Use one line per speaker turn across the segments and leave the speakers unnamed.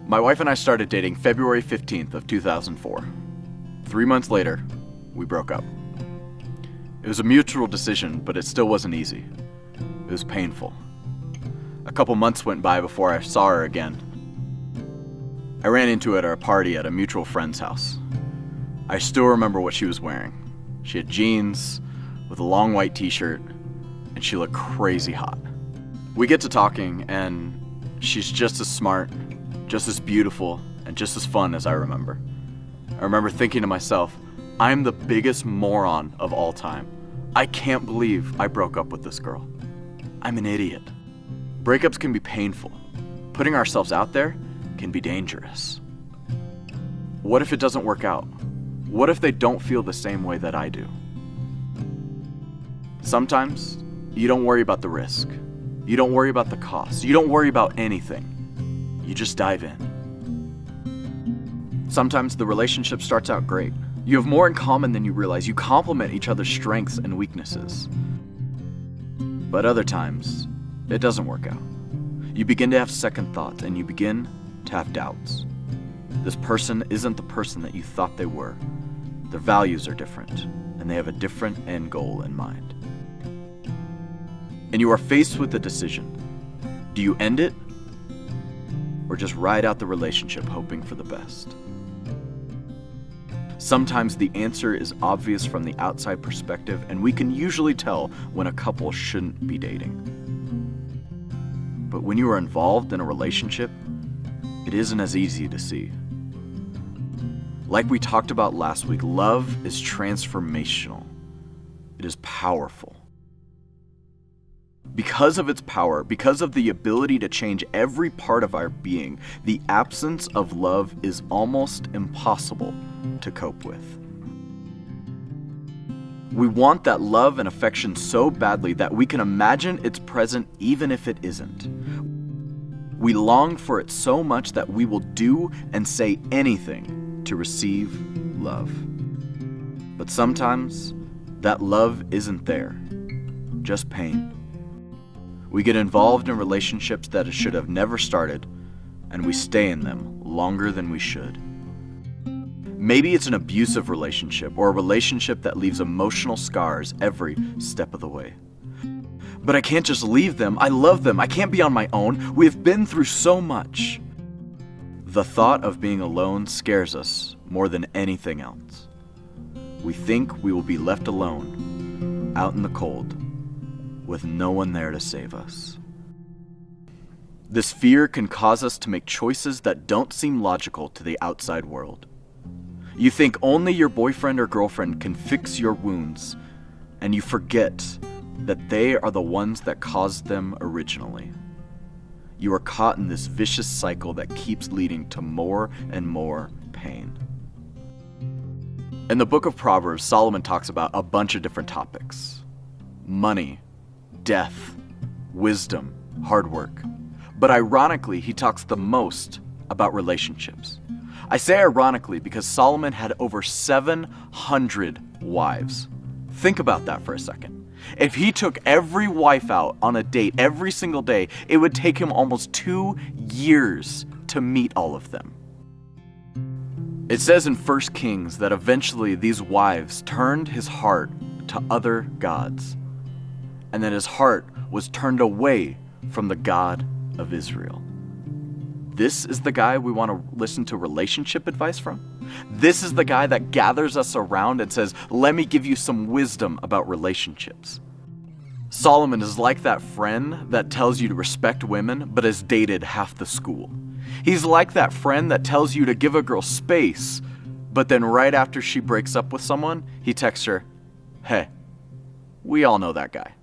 My wife and I started dating February 15th of 2004. 3 months later, we broke up. It was a mutual decision, but it still wasn't easy. It was painful. A couple months went by before I saw her again. I ran into her at a party at a mutual friend's house. I still remember what she was wearing. She had jeans with a long white t-shirt, and she looked crazy hot. We get to talking, and she's just as smart, just as beautiful, and just as fun as I remember. I remember thinking to myself, I'm the biggest moron of all time. I can't believe I broke up with this girl. I'm an idiot. Breakups can be painful. Putting ourselves out there can be dangerous. What if it doesn't work out? What if they don't feel the same way that I do? Sometimes you don't worry about the risk. You don't worry about the cost. You don't worry about anything. You just dive in. Sometimes the relationship starts out great. You have more in common than you realize. You complement each other's strengths and weaknesses. But other times, it doesn't work out. You begin to have second thoughts and you begin to have doubts. This person isn't the person that you thought they were. Their values are different, and they have a different end goal in mind. And you are faced with a decision. Do you end it, or just ride out the relationship hoping for the best? Sometimes the answer is obvious from the outside perspective, and we can usually tell when a couple shouldn't be dating. But when you are involved in a relationship, it isn't as easy to see. Like we talked about last week, love is transformational. It is powerful. Because of its power, because of the ability to change every part of our being, the absence of love is almost impossible to cope with. We want that love and affection so badly that we can imagine it's present even if it isn't. We long for it so much that we will do and say anything to receive love. But sometimes that love isn't there, just pain. We get involved in relationships that should have never started, and we stay in them longer than we should. Maybe it's an abusive relationship or a relationship that leaves emotional scars every step of the way. But I can't just leave them. I love them. I can't be on my own. We have been through so much. The thought of being alone scares us more than anything else. We think we will be left alone, out in the cold, with no one there to save us. This fear can cause us to make choices that don't seem logical to the outside world. You think only your boyfriend or girlfriend can fix your wounds, and you forget that they are the ones that caused them originally. You are caught in this vicious cycle that keeps leading to more and more pain. In the book of Proverbs, Solomon talks about a bunch of different topics: money, death, wisdom, hard work. But ironically, he talks the most about relationships. I say ironically because Solomon had over 700 wives. Think about that for a second. If he took every wife out on a date every single day, it would take him almost 2 years to meet all of them. It says in 1 Kings that eventually these wives turned his heart to other gods, and that his heart was turned away from the God of Israel. This is the guy we want to listen to relationship advice from? This is the guy that gathers us around and says, let me give you some wisdom about relationships. Solomon is like that friend that tells you to respect women but has dated half the school. He's like that friend that tells you to give a girl space, but then right after she breaks up with someone, he texts her, hey, we all know that guy.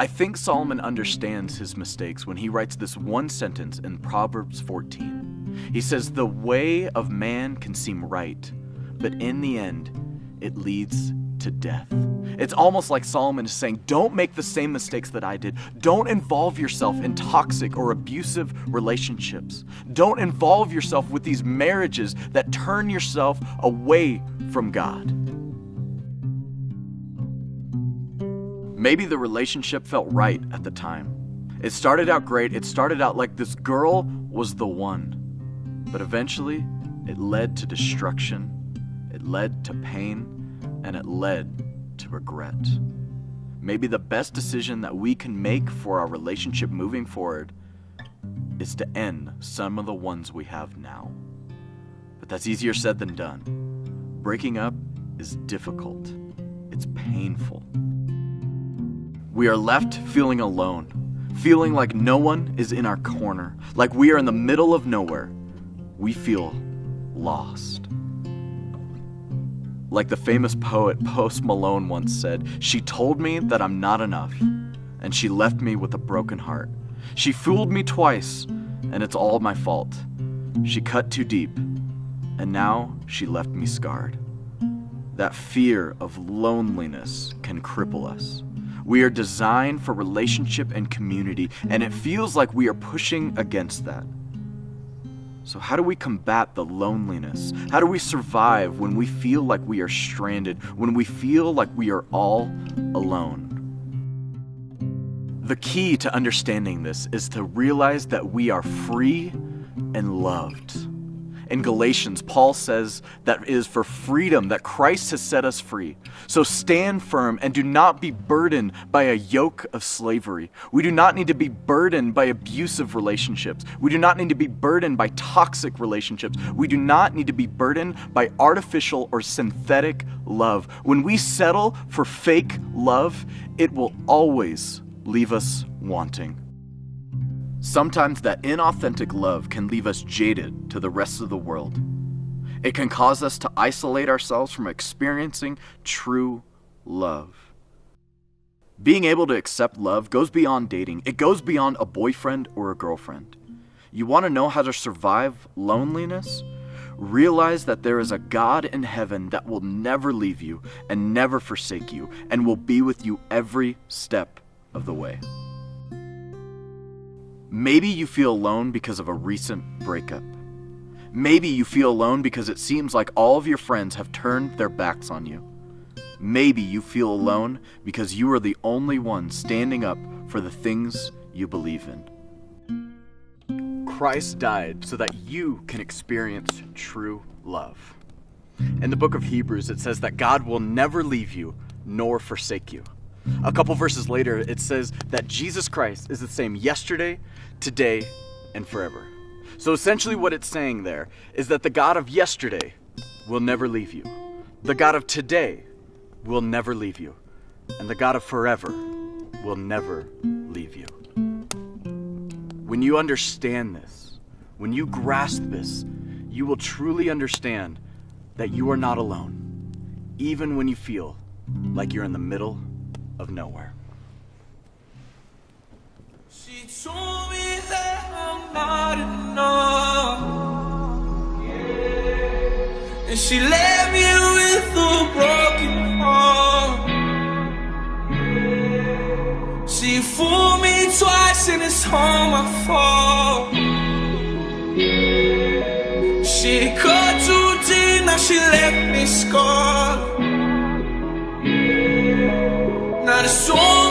I think Solomon understands his mistakes when he writes this one sentence in Proverbs 14. He says, the way of man can seem right, but in the end, it leads to death. It's almost like Solomon is saying, don't make the same mistakes that I did. Don't involve yourself in toxic or abusive relationships. Don't involve yourself with these marriages that turn yourself away from God. Maybe the relationship felt right at the time. It started out great. It started out like this girl was the one. But eventually, it led to destruction, it led to pain, and it led to regret. Maybe the best decision that we can make for our relationship moving forward is to end some of the ones we have now. But that's easier said than done. Breaking up is difficult. It's painful. We are left feeling alone, feeling like no one is in our corner, like we are in the middle of nowhere. We feel lost. Like the famous poet Post Malone once said, "She told me that I'm not enough, and she left me with a broken heart. She fooled me twice, and it's all my fault. She cut too deep, and now she left me scarred." That fear of loneliness can cripple us. We are designed for relationship and community, and it feels like we are pushing against that. So how do we combat the loneliness? How do we survive when we feel like we are stranded, when we feel like we are all alone? The key to understanding this is to realize that we are free and loved. In Galatians, Paul says that it is for freedom that Christ has set us free. So stand firm and do not be burdened by a yoke of slavery. We do not need to be burdened by abusive relationships. We do not need to be burdened by toxic relationships. We do not need to be burdened by artificial or synthetic love. When we settle for fake love, it will always leave us wanting. Sometimes that inauthentic love can leave us jaded to the rest of the world. It can cause us to isolate ourselves from experiencing true love. Being able to accept love goes beyond dating. It goes beyond a boyfriend or a girlfriend. You want to know how to survive loneliness? Realize that there is a God in heaven that will never leave you and never forsake you and will be with you every step of the way. Maybe you feel alone because of a recent breakup. Maybe you feel alone because it seems like all of your friends have turned their backs on you. Maybe you feel alone because you are the only one standing up for the things you believe in. Christ died so that you can experience true love. In the book of Hebrews, it says that God will never leave you nor forsake you. A couple verses later, it says that Jesus Christ is the same yesterday, today, and forever. So essentially what it's saying there is that the God of yesterday will never leave you. The God of today will never leave you. And the God of forever will never leave you. When you understand this, when you grasp this, you will truly understand that you are not alone, even when you feel like you're in the middle of nowhere.
She told me that I'm not enough, and she left me with a broken heart. She fooled me twice and it's all my fault. She cut too deep, now she left me scarred. Now the soul